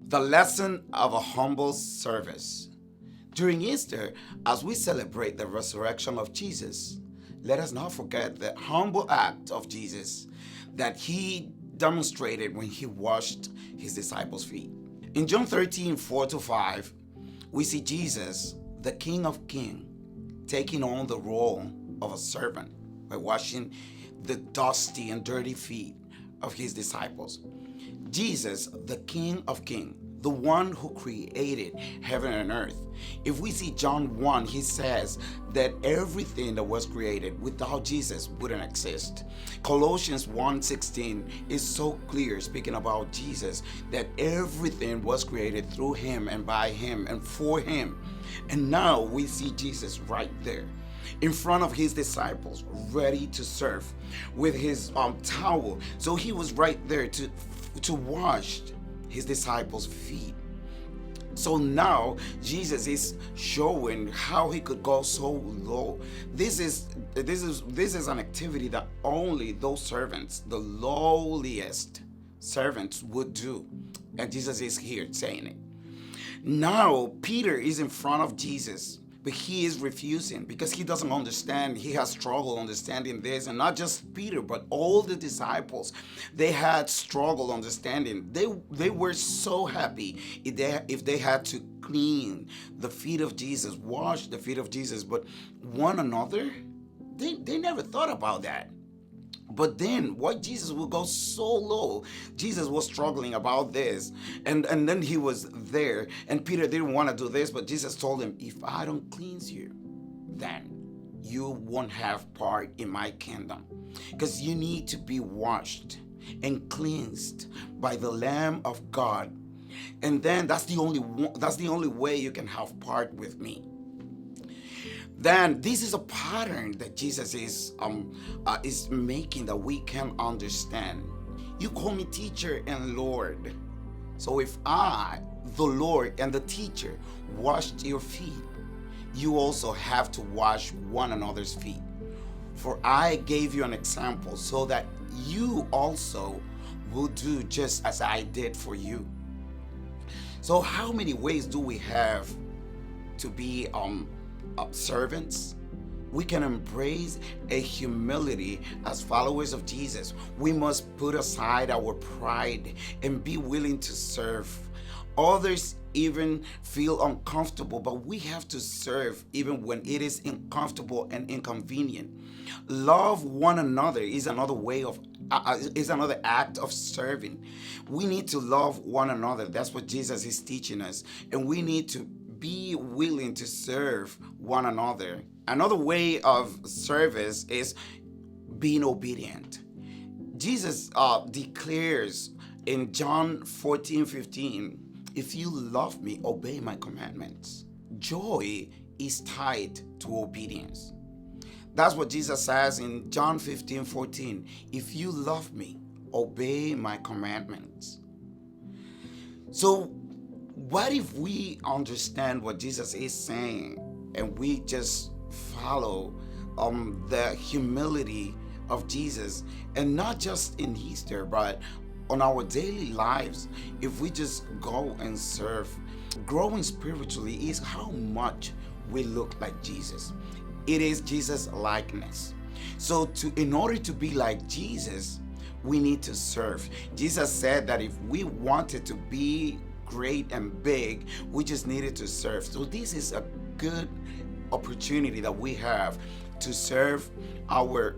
The lesson of a humble service. During Easter, as we celebrate the resurrection of Jesus, let us not forget the humble act of Jesus that he demonstrated when he washed his disciples' feet. In John 13:4-5, we see Jesus, the King of Kings, taking on the role of a servant by washing the dusty and dirty feet of his disciples. Jesus, the King of Kings, the one who created heaven and earth. If we see John 1, he says that everything that was created without Jesus wouldn't exist. Colossians 1:16 is so clear, speaking about Jesus, that everything was created through him and by him and for him. And now we see Jesus right there in front of his disciples, ready to serve with his towel. So he was right there to wash his disciples' feet. So now Jesus is showing how he could go so low. This is an activity that only those servants, the lowliest servants, would do. And Jesus is here saying it. Now Peter is in front of Jesus, but he is refusing because he doesn't understand. He has struggle understanding this, and not just Peter, but all the disciples. They had struggle understanding. They were so happy if they had to clean the feet of Jesus, wash the feet of Jesus, but one another, they never thought about that. But then why Jesus would go so low? Jesus was struggling about this. And then he was there. And Peter didn't want to do this, but Jesus told him, if I don't cleanse you, then you won't have part in my kingdom. Because you need to be washed and cleansed by the Lamb of God. And then that's the only way you can have part with me. Then this is a pattern that Jesus is making that we can understand. You call me teacher and Lord. So if I, the Lord and the teacher, washed your feet, you also have to wash one another's feet. For I gave you an example so that you also will do just as I did for you. So how many ways do we have to be servants? We can embrace a humility as followers of Jesus. We must put aside our pride and be willing to serve. Others even feel uncomfortable, but we have to serve even when it is uncomfortable and inconvenient. Love one another is another act of serving. We need to love one another. That's what Jesus is teaching us, and we need to be willing to serve one another. Another way of service is being obedient. Jesus declares in John 14:15, if you love me, obey my commandments. Joy is tied to obedience. That's what Jesus says in John 15:14. If you love me, obey my commandments. So what if we understand what Jesus is saying and we just follow the humility of Jesus, and not just in Easter, but on our daily lives? If we just go and serve, growing spiritually is how much we look like Jesus. It is Jesus' likeness. So in order to be like Jesus, we need to serve. Jesus said that if we wanted to be great and big, we just needed to serve. So this is a good opportunity that we have to serve our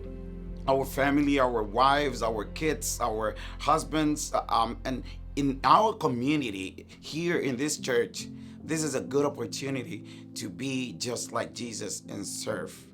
family, our wives, our kids, our husbands, and in our community here in this church. This is a good opportunity to be just like Jesus and serve.